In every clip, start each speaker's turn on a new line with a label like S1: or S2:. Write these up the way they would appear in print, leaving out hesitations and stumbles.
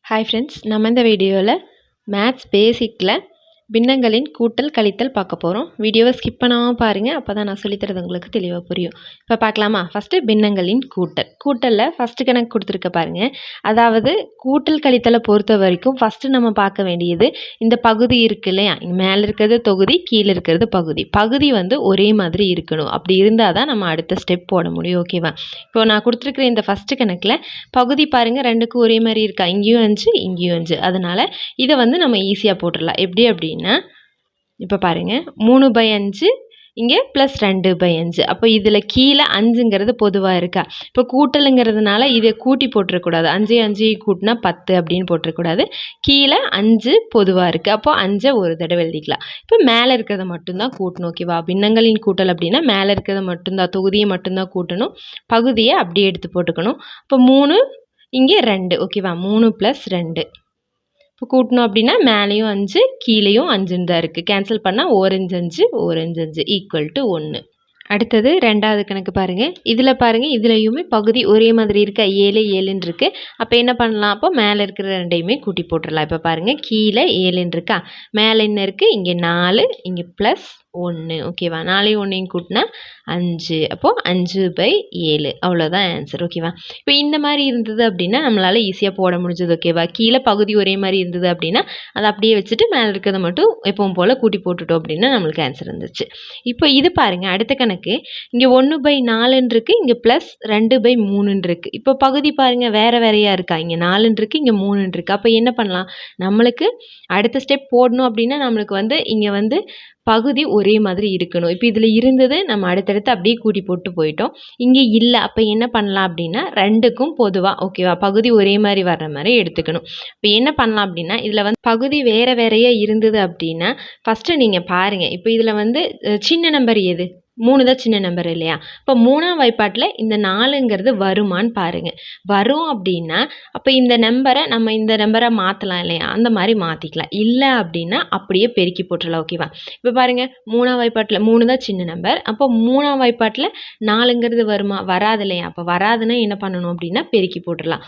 S1: Hi friends, நம்ம இந்த வீடியோவில் மேத்ஸ் பேசிக்கில் பின்னங்களின் கூட்டல் கழித்தல் பார்க்க போகிறோம். வீடியோவை ஸ்கிப் பண்ணாமல் பாருங்கள், அப்போ தான் நான் சொல்லித்தரது உங்களுக்கு தெளிவாக புரியும். இப்போ பார்க்கலாமா? ஃபஸ்ட்டு பின்னங்களின் கூட்டலில் ஃபஸ்ட்டு கணக்கு கொடுத்துருக்க பாருங்கள். அதாவது கூட்டல் கழித்தலை பொறுத்த வரைக்கும் ஃபஸ்ட்டு நம்ம பார்க்க வேண்டியது இந்த பகுதி இருக்குது இல்லையா, மேலே இருக்கிறது தொகுதி, கீழே இருக்கிறது பகுதி வந்து ஒரே மாதிரி இருக்கணும். அப்படி இருந்தால் தான் நம்ம அடுத்த ஸ்டெப் போட முடியும். ஓகேவா? இப்போ நான் கொடுத்துருக்குற இந்த ஃபஸ்ட்டு கணக்கில் பகுதி பாருங்கள், ரெண்டுக்கும் ஒரே மாதிரி இருக்கா, இங்கேயும் 5 இங்கேயும் 5. அதனால் இதை வந்து நம்ம ஈஸியாக போட்டுடலாம். எப்படி அப்படின்னா, இப்போ பாருங்கள் 3/5 இங்கே +2/5. அப்போ இதில் கீழே 5ங்கிறது பொதுவாக இருக்கா. இப்போ கூட்டலுங்கிறதுனால இதை கூட்டி போட்டுறக்கூடாது. 5 கூட்டினா 10 அப்படின்னு போட்டுறக்கூடாது. கீழே 5 பொதுவாக இருக்குது. அப்போ 5 ஒரு தடவை எழுதிக்கலாம். இப்போ மேலே இருக்கிறத மட்டும்தான் கூட்டணும். ஓகேவா? பின்னங்களின் கூட்டல் அப்படின்னா மேலே இருக்கிறத மட்டும்தான், தொகுதியை மட்டும்தான் கூட்டணும். பகுதியை அப்படியே எடுத்து போட்டுக்கணும். இப்போ 3 இங்கே 2. ஓகேவா? 3 + 2. இப்போ கூட்டணும் அப்படின்னா மேலேயும் 5 கீழேயும் 5ன்னு தான் இருக்குது. கேன்சல் பண்ணால் 1 5 1 5 = 1. அடுத்தது ரெண்டாவது கணக்கு பாருங்கள். இதில் பாருங்கள், இதுலையுமே பகுதி ஒரே மாதிரி இருக்கா, 7 7ன்னு இருக்குது. அப்போ என்ன பண்ணலாம், அப்போ மேலே இருக்கிற ரெண்டையுமே கூட்டி போட்டுடலாம். இப்போ பாருங்கள், கீழே 7ன்னு இருக்கா, மேலே என்ன இருக்குது, இங்கே 4 இங்கே +1. ஓகேவா? 4 1 கூட்டினா 5. அப்போது 5/7. அவ்வளோதான் ஆன்சர். ஓகேவா? இப்போ இந்த மாதிரி இருந்தது அப்படின்னா நம்மளால் ஈஸியாக போட முடிஞ்சது. ஓகேவா? கீழே பகுதி ஒரே மாதிரி இருந்தது அப்படின்னா அதை அப்படியே வச்சுட்டு மேலே இருக்கிறத மட்டும் எப்பவும் போல் கூட்டி போட்டுட்டோம் அப்படின்னா நம்மளுக்கு ஆன்சர் இருந்துச்சு. இப்போ இது பாருங்கள், அடுத்த கணக்கு இங்கே 1/4 இருக்கு, இங்கே +2/3 இருக்கு. இப்போ பகுதி பாருங்க வேறையா இருக்கா, இங்கே 4 இருக்கு, இங்கே 3 இருக்கு. அப்போ என்ன பண்ணலாம், நம்மளுக்கு அடுத்த ஸ்டெப் போடணும் அப்படின்னா நம்மளுக்கு வந்து இங்கே வந்து பகுதி ஒரே மாதிரி இருக்கணும். இப்போ இதில் இருந்தது நம்ம அடுத்தடுத்து அப்படியே கூட்டி போட்டு போயிட்டோம். இங்கே இல்லை. அப்போ என்ன பண்ணலாம் அப்படின்னா ரெண்டுக்கும் பொதுவாக ஓகேவா பகுதி ஒரே மாதிரி வர்ற மாதிரி எடுத்துக்கணும். இப்போ என்ன பண்ணலாம் அப்படின்னா இதில் வந்து பகுதி வேறையா இருந்தது அப்படின்னா ஃபஸ்ட்டு நீங்கள் பாருங்கள். இப்போ இதில் வந்து சின்ன நம்பர் எது, 3 தான் சின்ன நம்பர் இல்லையா. இப்போ 3ஆம் வாய்ப்பாட்டில் இந்த 4ங்கிறது வருமானு பாருங்கள். வரும் அப்படின்னா அப்போ இந்த நம்பரை மாற்றலாம் இல்லையா, அந்த மாதிரி மாற்றிக்கலாம். இல்லை அப்படின்னா அப்படியே பெருக்கி போட்டுடலாம். ஓகேவா? இப்போ பாருங்கள், 3ஆம் வாய்ப்பாட்டில் 3 தான் சின்ன நம்பர். அப்போ 3ஆம் வாய்ப்பாட்டில் 4ங்கிறது வருமா, வராது இல்லையா. அப்போ வராதுன்னா என்ன பண்ணணும் அப்படின்னா பெருக்கி போடலாம்.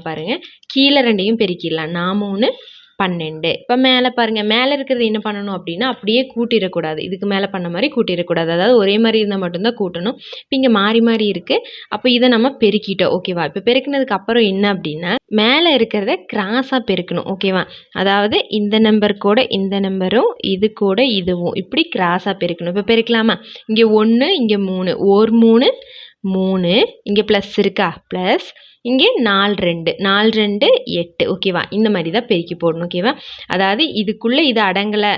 S1: பாருங்கள், கீழே ரெண்டையும் பெருக்கிடலாம். 4 3 12. இப்போ மேலே பாருங்கள், மேலே இருக்கிறது என்ன பண்ணணும் அப்படின்னா அப்படியே கூட்டிடக்கூடாது. இதுக்கு மேலே பண்ண மாதிரி கூட்டிடக்கூடாது. அதாவது ஒரே மாதிரி இருந்தால் மட்டும்தான் கூட்டணும். இப்போ இங்கே மாறி இருக்குது. அப்போ இதை நம்ம பெருக்கிட்டோம். ஓகேவா? இப்போ பெருக்கினதுக்கு அப்புறம் என்ன அப்படின்னா மேலே இருக்கிறத கிராஸாக பெருக்கணும். ஓகேவா? அதாவது இந்த நம்பர் கூட இந்த நம்பரும் இது கூட இதுவும் இப்படி கிராஸாக பெருக்கணும். இப்போ பெருக்கலாமா, இங்கே 1 இங்கே 3 1 3 3, இங்கே ப்ளஸ் இருக்கா, ப்ளஸ் இங்கே 4 2 4 2 8. ஓகேவா? இந்த மாதிரி தான் பெருக்கி போடணும். ஓகேவா? அதாவது இதுக்குள்ளே இது அடங்கலை,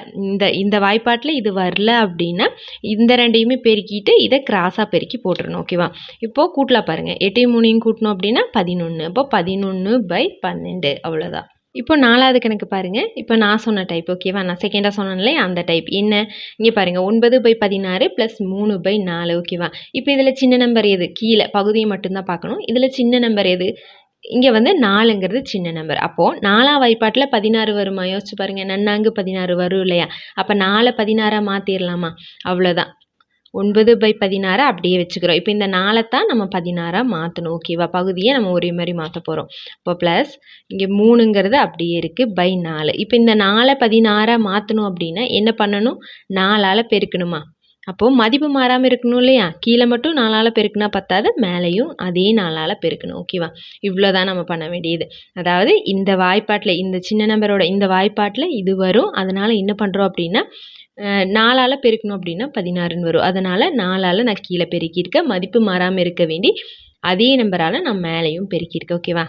S1: இந்த வாய்ப்பாட்டில் இது வரல அப்படின்னா இந்த ரெண்டையுமே பெருக்கிட்டு இதை கிராஸாக பெருக்கி போட்டுடணும். ஓகேவா? இப்போது கூட்டலாம் பாருங்கள், 8 3 கூட்டணும் அப்படின்னா 11. அப்போ 11/12. அவ்வளோதான். இப்போ 4வது கணக்கு பாருங்கள். இப்போ நான் சொன்ன டைப். ஓகேவா? நான் செகண்டாக சொன்னேன்லே அந்த டைப் என்ன, இங்கே பாருங்கள் 9/16 + 3/4. ஓகேவா? இப்போ இதில் சின்ன நம்பர் எது, கீழே பகுதியை மட்டும்தான் பார்க்கணும். இதில் சின்ன நம்பர் எது, இங்கே வந்து 4ங்கிறது சின்ன நம்பர். அப்போது 4ஆம் வாய்ப்பாட்டில் 16 வருமா, யோசிச்சு பாருங்கள். நன்னாங்கு 16 வரும் இல்லையா. அப்போ 4 16 மாற்றிடலாமா, அவ்வளோதான். 9/16 அப்படியே வச்சுக்கிறோம். இப்போ இந்த 4 தான் நம்ம 16 மாற்றணும். ஓகேவா? பகுதியை நம்ம ஒரே மாதிரி மாற்ற போகிறோம். இப்போ ப்ளஸ் இங்கே 3ங்கிறது அப்படியே இருக்குது /4. இப்போ இந்த 4 16 மாற்றணும் அப்படின்னா என்ன பண்ணணும், 4ஆல் பெருக்கணுமா. அப்போது மதிப்பு மாறாமல் இருக்கணும் இல்லையா. கீழே மட்டும் 4ஆல் பெருக்குனா பத்தாது, மேலேயும் அதே 4ஆல் பெருக்கணும். ஓகேவா? இவ்வளோ தான் நம்ம பண்ண வேண்டியது. அதாவது இந்த வாய்ப்பாட்டில் இந்த சின்ன நம்பரோட இந்த வாய்ப்பாட்டில் இது வரும். அதனால் என்ன பண்ணுறோம் அப்படின்னா 4ஆல் பெருக்கணும் அப்படின்னா 16ன்னு வரும். அதனால் 4ஆல் நான் கீழே பெருக்கியிருக்கேன். மதிப்பு மாறாமல் இருக்க வேண்டி அதே நம்பரால் நான் மேலேயும் பெருக்கியிருக்கேன். ஓகேவா?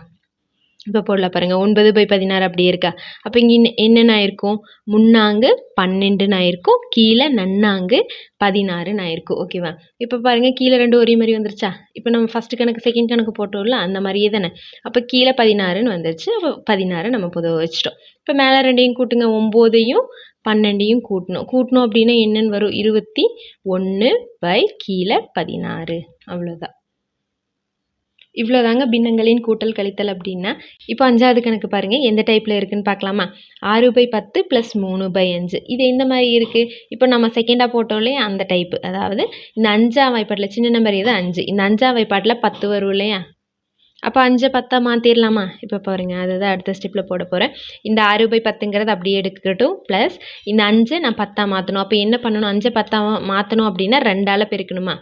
S1: இப்போ போடலாம் பாருங்கள், 9/16 அப்படியே இருக்கா. அப்போ இங்கே என்னென்ன ஆயிருக்கும், முன்னாங்கு 12ன்னு ஆயிருக்கும், கீழே நன்னாங்கு 16ன்னு ஆயிருக்கும். ஓகேவா? இப்போ பாருங்கள், கீழே 2 ஒரே மாதிரி வந்துருச்சா. இப்போ நம்ம ஃபஸ்ட்டு கணக்கு செகண்ட் கணக்கு போட்டோம்ல அந்த மாதிரியே தானே. அப்போ கீழே 16ன்னு வந்துருச்சு. அப்போ 16 நம்ம பொதுவாக வச்சிட்டோம். இப்போ மேலே ரெண்டையும் கூட்டுங்க, 9ஐயும் 12ஐயும் கூட்டணும் அப்படின்னா என்னென்னு வரும், 21 கீழே 16. அவ்வளோதான். இவ்வளோதாங்க பின்னங்களின் கூட்டல் கழித்தல் அப்படின்னா. இப்போ 5வது கணக்கு பாருங்கள், எந்த டைப்பில் இருக்குதுன்னு பார்க்கலாமா. 6/10 + 3/5. இது எந்த மாதிரி இருக்குது, இப்போ நம்ம செகண்டாக போட்டோம்லே அந்த டைப்பு. அதாவது இந்த 5ஆம் வாய்ப்பாட்டில் சின்ன நம்பர் எது, 5. இந்த 5ஆம் வாய்ப்பாட்டில் 10 வரும் இல்லையா. அப்போ 5 10 மாற்றிடலாமா? இப்போ பாருங்க அதுதான் அடுத்த ஸ்டெப்பில் போட போகிறேன். இந்த 6/10ங்கிறது அப்படியே எடுக்கட்டும். ப்ளஸ் இந்த 5 நான் 10 மாற்றணும். அப்போ என்ன பண்ணணும்? 5 10 மாற்றணும் அப்படின்னா 2ஆல் பெருக்கணுமா?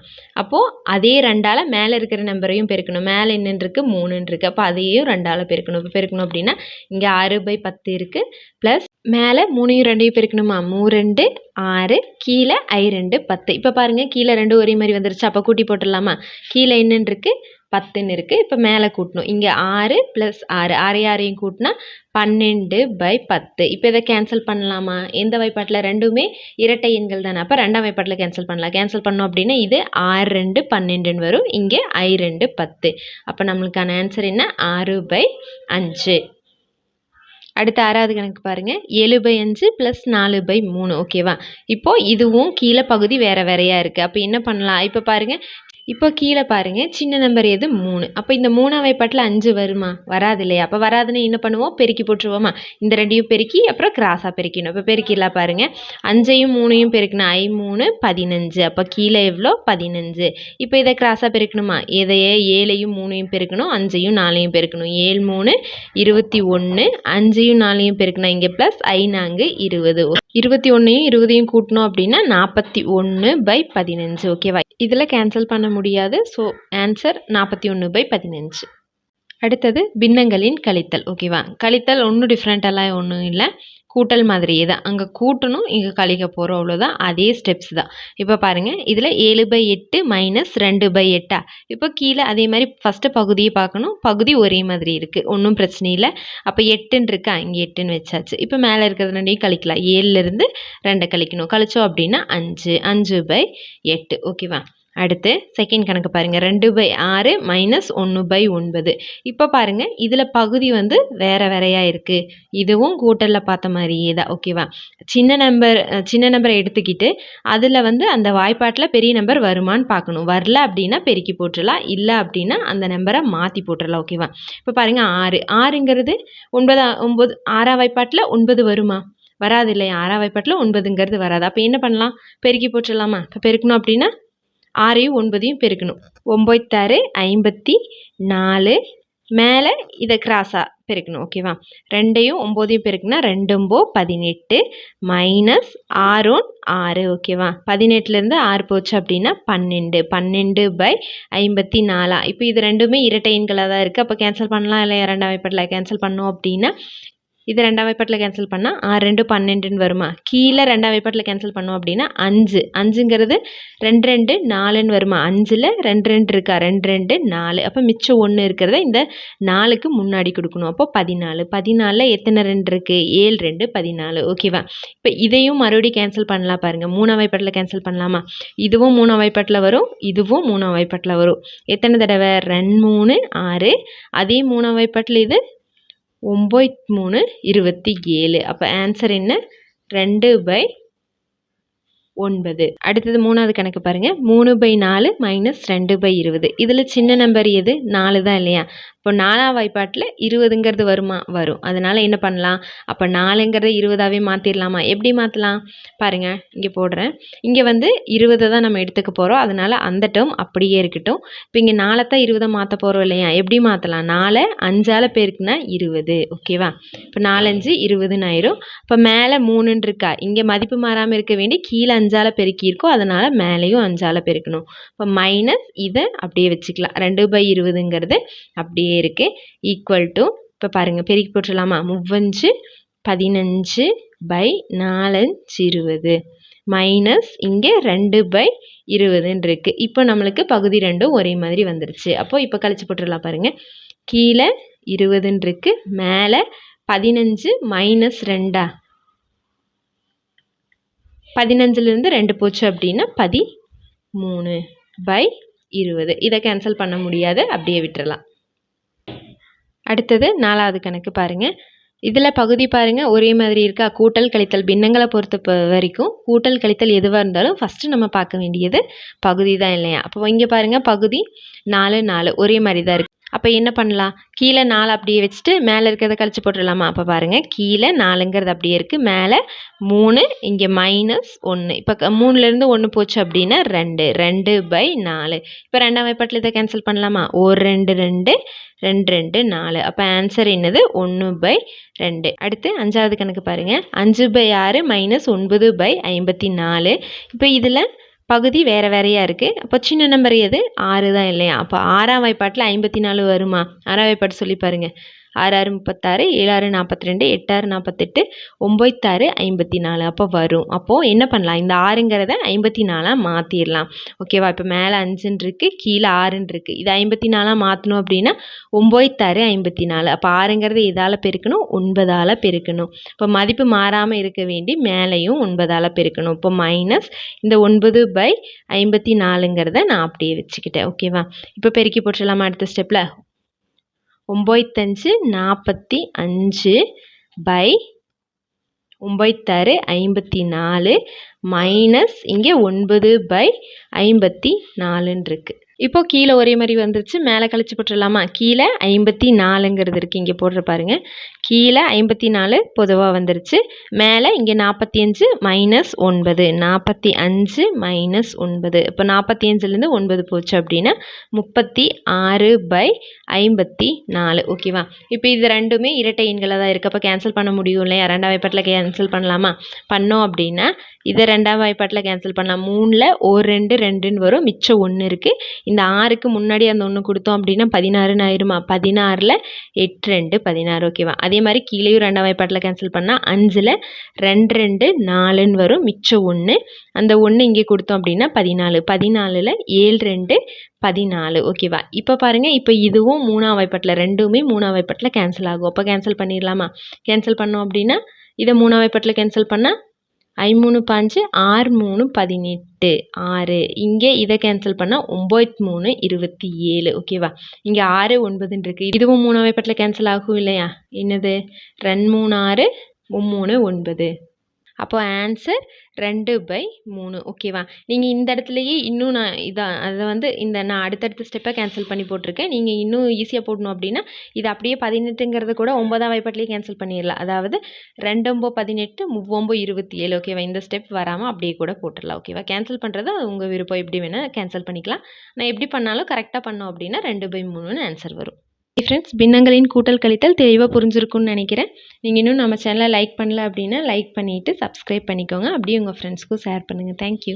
S1: அப்போது அதே 2ஆல் மேலே இருக்கிற நம்பரையும் பெருக்கணும். மேலே என்னன்னு இருக்குது? 3ன்னு இருக்குது. அப்போ அதையும் 2ஆல் பெருக்கணும். இப்போ பெருக்கணும் அப்படின்னா இங்கே 6/10 இருக்குது. ப்ளஸ் மேலே 3யும் 2யும் பெருக்கணுமா? 3 2 6, கீழே I2 10. இப்போ பாருங்கள் கீழே 2 ஒரே மாதிரி வந்துருச்சு. அப்போ கூட்டி போட்டுடலாமா? கீழே என்னன்னு இருக்குது? 10ன்னு இருக்குது. இப்போ மேலே கூட்டணும். இங்கே 6 + 6 6 கூட்டினா 12/10. இப்போ இதை கேன்சல் பண்ணலாமா? எந்த வாய்ப்பாட்டில்? ரெண்டுமே இரட்டை எண்கள் தானே. அப்போ 2ஆம் வாய்ப்பாட்டில் கேன்சல் பண்ணலாம். கேன்சல் பண்ணோம் அப்படின்னா இது 6 2 12ன்னு வரும். இங்கே I2 10. அப்போ நம்மளுக்கான ஆன்சர் என்ன? 6/5. அடுத்த 6வது கணக்கு பாருங்கள். 7/5 + 4/3. ஓகேவா? இப்போது இதுவும் கீழே பகுதி வேறு வேறையாக இருக்குது. அப்போ என்ன பண்ணலாம்? இப்போ பாருங்கள். இப்போ கீழே பாருங்கள் சின்ன நம்பர் எது? 3. அப்போ இந்த 3ஆம் வாய்ப்பாட்டில் 5 வருமா? வராது இல்லையா? அப்போ வராதுன்னு என்ன பண்ணுவோம்? பெருக்கி போட்டுருவோமா? இந்த 2யும் பெருக்கி அப்புறம் கிராஸாக பெருக்கணும். இப்போ பெருக்கிடலாம் பாருங்கள். 5ஐயும் 3யும் பெருக்கணும். I3 15. அப்போ கீழே எவ்வளோ? 15. இப்போ இதை கிராஸாக பெருக்கணுமா? இதையே 7ஐயும் 3யும் பெருக்கணும். 5ஐயும் 4ஐயும் பெருக்கணும். 7 3 21. 5ஐயும் 4ஐயும் பெருக்கணும். இங்கே ப்ளஸ் I4 20. 21ஐயும் 20ஐயும் கூட்டணும் அப்படின்னா 41/15. ஓகேவா? இதில் கேன்சல் பண்ண முடியாது. So answer 41/15. அடுத்தது பின்னங்களின் கழித்தல். ஓகேவா? கழித்தல் ஒன்றும் டிஃப்ரெண்ட்டெல்லாம் ஒன்றும் இல்லை, கூட்டல் மாதிரியே தான். அங்கே கூட்டணும், இங்கே கழிக்க போகிறோம், அவ்வளோதான். அதே ஸ்டெப்ஸ் தான். இப்போ பாருங்கள் இதில் 7/8 - 2/8. இப்போ கீழே அதே மாதிரி ஃபஸ்ட்டு பகுதியை பார்க்கணும். பகுதி ஒரே மாதிரி இருக்குது, ஒன்றும் பிரச்சனை இல்லை. அப்போ 8ன்னு இருக்கா? இங்கே 8ன்னு வச்சாச்சு. இப்போ மேலே இருக்கிறது 2யும் கழிக்கலாம். 7லேருந்து 2 கழிக்கணும். கழிச்சோம் அப்படின்னா 5 5/8. ஓகேவா? அடுத்து செகண்ட் கணக்கு பாருங்கள். 2/6 - 1/9. இப்போ பாருங்கள் இதில் பகுதி வந்து வேறு வேறையாக இருக்குது. இதுவும் கூட்டலில் பார்த்த மாதிரியே தான். ஓகேவா? சின்ன நம்பரை எடுத்துக்கிட்டு அதில் வந்து அந்த வாய்ப்பாட்டில் பெரிய நம்பர் வருமானு பார்க்கணும். வரல அப்படின்னா பெருக்கி போட்டுடலாம், இல்லை அப்படின்னா அந்த நம்பரை மாற்றி போட்டுடலாம். ஓகேவா? இப்போ பாருங்கள் 6 6ங்கிறது 9 6ஆம் வாய்ப்பாட்டில் 9 வருமா? வராது இல்லையா? 6ஆம் வாய்ப்பாட்டில் 9ங்கிறது வராது. அப்போ என்ன பண்ணலாம்? பெருக்கி போட்டுடலாமா? இப்போ பெருக்கணும் அப்படின்னா 6ஐயும் 9ஐயும் பெருக்கணும். 9 6 54. மேலே இதை கிராஸாக பெருக்கணும். ஓகேவா? 2ஐயும் 9ஐயும் பெருக்குனா 2 9 18 6 6. ஓகேவா? 18லேருந்து 6 போச்சு அப்படின்னா 12 12/54. இப்போ இது ரெண்டுமே இரட்டை எண்களாக தான் இருக்குது. அப்போ கேன்சல் பண்ணலாம் இல்லையா? 2ஆம் வாய்ப்பாட்டில் கேன்சல் பண்ணோம் அப்படின்னா இது 2ஆம் வாய்ப்பாட்டில் கேன்சல் பண்ணால் 6 2 12ன்னு வருமா? கீழே 2ஆம் வாய்ப்பாட்டில் கேன்சல் பண்ணோம் அப்படின்னா 5 5ங்கிறது 2 2 4ன்னு வருமா? 5ல் 2 2 இருக்கா? 2 2 4. அப்போ மிச்சம் 1 இருக்கிறத இந்த 4க்கு முன்னாடி கொடுக்கணும். அப்போ 14. 14ல் எத்தனை 2 இருக்குது? 7 2 14. ஓகேவா? இப்போ இதையும் மறுபடியும் கேன்சல் பண்ணலாம் பாருங்கள். 3ஆம் வாய்ப்பாட்டில் கேன்சல் பண்ணலாமா? இதுவும் 3ஆம் வாய்ப்பாட்டில் வரும், இதுவும் 3ஆம் வாய்ப்பாட்டில் வரும். எத்தனை தடவை? 2 3 6. அதே 3ஆம் வாய்ப்பாட்டில் இது 9 3 27. அப்போ ஆன்சர் என்ன? 2/9. அடுத்தது 3வது கணக்கு பாருங்கள். 3/4 - 2/20. இதில் சின்ன நம்பர் எது? 4 தான் இல்லையா? இப்போ 4ஆம் வாய்ப்பாட்டில் 20ங்கிறது வருமா? வரும். அதனால் என்ன பண்ணலாம்? அப்போ 4ங்கிறத 20ஆகவே மாற்றிடலாமா? எப்படி மாற்றலாம் பாருங்கள், இங்கே போடுறேன். இங்கே வந்து 20 தான் நம்ம எடுத்துக்க போகிறோம். அதனால் அந்த டேர்ம் அப்படியே இருக்கட்டும். இப்போ இங்கே 4 தான் 20 மாற்ற போகிறோம் இல்லையா? எப்படி மாற்றலாம்? 4 5ஆல் பெருக்குனா 20. ஓகேவா? இப்போ 4 5 20ன்னு ஆயிரும். இப்போ மேலே 3ன்னு இருக்கா? இங்கே மதிப்பு மாறாமல் இருக்க வேண்டி கீழே 5ஆல் பெருக்கியிருக்கோம். அதனால் மேலேயும் 5ஆல் பெருக்கணும். இப்போ மைனஸ் இதை அப்படியே வச்சுக்கலாம். 2/20ங்கிறது அப்படியே இருக்குது. ஈக்குவல் டு இப்போ பாருங்கள் பெருக்கி போட்டுடலாமா? 3 15/4 20 மைனஸ் இங்கே 2/20ன்னு இருக்குது. இப்போ நம்மளுக்கு பகுதி ரெண்டும் ஒரே மாதிரி வந்துருச்சு. அப்போது இப்போ கழிச்சு போட்டுடலாம் பாருங்கள். கீழே 20ன்னு இருக்குது, மேலே 15 - 2. 15லேருந்து 2 போச்சு அப்படின்னா 13/20. இதை கேன்சல் பண்ண முடியாது, அப்படியே விட்டுறலாம். அடுத்தது 4வது கணக்கு பாருங்கள். இதில் பகுதி பாருங்கள் ஒரே மாதிரி இருக்கா? கூட்டல் கழித்தல் பின்னங்களை பொறுத்த வரைக்கும் கூட்டல் கழித்தல் எதுவாக இருந்தாலும் ஃபஸ்ட்டு நம்ம பார்க்க வேண்டியது பகுதி தான் இல்லையா? அப்போ இங்கே பாருங்கள் பகுதி 4 4 ஒரே மாதிரி தான் இருக்குது. அப்போ என்ன பண்ணலாம், கீழே 4 அப்படியே வச்சுட்டு மேலே இருக்கிறத கழிச்சு போட்டுடலாமா? அப்போ பாருங்கள், கீழே 4ங்கிறது அப்படியே இருக்குது, மேலே 3, இங்கே -1. இப்போ 3லேருந்து 1 போச்சு அப்படின்னா 2, 2/4. இப்போ 2ஆம் வாய்ப்பாட்டில் இதை கேன்சல் பண்ணலாமா? 1 2 2, 2 2 4. அப்போ ஆன்சர் என்னது? 1/2. அடுத்து 5வது கணக்கு பாருங்கள், 5/6 -9/54. இப்போ இதில் பகுதி வேறு வேறையாக இருக்குது. அப்போ சின்ன நம்பர் எது? 6 தான் இல்லையா? அப்போ 6ஆம் வாய்ப்பாட்டில் 54 வருமா? 6ஆம் வாய்ப்பாட்டு சொல்லி பாருங்கள். 6 6 36, 7 6 42, 8 6 48, 9 6 54. அப்போ வரும். அப்போது என்ன பண்ணலாம், இந்த 6ங்கிறத 54ஆக மாற்றிடலாம். ஓகேவா? இப்போ மேலே 5ன்னு இருக்குது, கீழே 6ன்னு இருக்குது. இது 54ஆக மாற்றணும் அப்படின்னா 9 6 54. அப்போ 6ங்கிறது இதால் பெருக்கணும், 9ஆல் பெருக்கணும். இப்போ மதிப்பு மாறாமல் இருக்க வேண்டி மேலேயும் 9ஆல் பெருக்கணும். இப்போ மைனஸ் இந்த 9/54ங்கிறத நான் அப்படியே வச்சுக்கிட்டேன். ஓகேவா? இப்போ பெருக்கி போட்டுடலாமா அடுத்த ஸ்டெப்பில்? 9 5 45 பை 9 54 மைனஸ் இங்கே 9/54 இருக்குது. இப்போ கீழே ஒரே மாதிரி வந்துருச்சு, மேலே கழிச்சு போட்டுடலாமா? கீழே 54ங்கிறது இருக்குது, இங்கே போடுற பாருங்க. கீழே 54 பொதுவாக வந்துருச்சு, மேலே இங்கே 45 -9, 45 -9. இப்போ 45லேருந்து 9 போச்சு அப்படின்னா 36/54. ஓகேவா? இப்போ இது ரெண்டுமே இரட்டை எண்களாக தான் இருக்குது, அப்போ கேன்சல் பண்ண முடியும் இல்லையா? 2ஆம் வாய்ப்பாட்டில் கேன்சல் பண்ணலாமா? பண்ணோம் அப்படின்னா இதை 2ஆம் வாய்ப்பாட்டில் கேன்சல் பண்ணலாம். 3ல் 1 2 2ன்னு வரும், மிச்சம் 1 இருக்குது. இந்த 6க்கு முன்னாடி அந்த 1 கொடுத்தோம் அப்படின்னா 16ன்னு ஆயிருமா? 16ல் 8 2 16. ஓகேவா? அதே மாதிரி கீழேயும் 2ஆம் வாய்ப்பாட்டில் கேன்சல் பண்ணால் 5ல் 2 2 4ன்னு வரும், மிச்சம் 1. அந்த 1 இங்கே கொடுத்தோம் அப்படின்னா 14, 14ல் 7 2 14. ஓகேவா? இப்போ பாருங்கள், இப்போ இதுவும் 3ஆம் வாய்ப்பாட்டில், ரெண்டுமே 3ஆம் வாய்ப்பாட்டில் கேன்சல் ஆகும். அப்போ கேன்சல் பண்ணிடலாமா? கேன்சல் பண்ணோம் அப்படின்னா இதை 3ஆம் வாய்ப்பாட்டில் கேன்சல் பண்ணால் 5 3 5, 6 3 18, 6. இங்கே இதை கேன்சல் பண்ணால் 9 3 27. ஓகேவா? இங்கே 6 9ன்னு இருக்குது, இதுவும் 3ஆம் வாய்ப்பாட்டில் கேன்சல் ஆகும் இல்லையா? என்னது? 2 3 6, 3 9. அப்போ ஆன்சர் 2/3. ஓகேவா? நீங்கள் இந்த இடத்துலையே இன்னும் நான் அதை நான் அடுத்தடுத்த ஸ்டெப்பை கேன்சல் பண்ணி போட்டிருக்கேன். நீங்கள் இன்னும் ஈஸியாக போடணும் அப்படின்னா இது அப்படியே 18ங்கிறத கூட 9ஆம் வாய்ப்பாட்டிலேயே கேன்சல் பண்ணிடலாம். அதாவது 2 9 18, 3 27. ஓகேவா? இந்த ஸ்டெப் வராமல் அப்படியே கூட போட்டுடலாம். ஓகேவா? கேன்சல் பண்ணுறது உங்கள் விருப்பம், எப்படி வேணால் கேன்சல் பண்ணிக்கலாம். நான் எப்படி பண்ணாலும் கரெக்டாக பண்ணோம் அப்படின்னா 2/3ன்னு ஆன்சர் வரும். ஃப்ரெண்ட்ஸ், பின்னங்களின் கூட்டல் கழித்தல் தெளிவாக புரிஞ்சிருக்கும்னு நினைக்கிறேன். நீங்கள் இன்னும் நம்ம சேனலை லைக் பண்ணல அப்படின்னா லைக் பண்ணிவிட்டு சப்ஸ்கிரைப் பண்ணிக்கோங்க. அப்படியே உங்கள் ஃப்ரெண்ட்ஸ்க்கும் ஷேர் பண்ணுங்கள். தேங்க்யூ.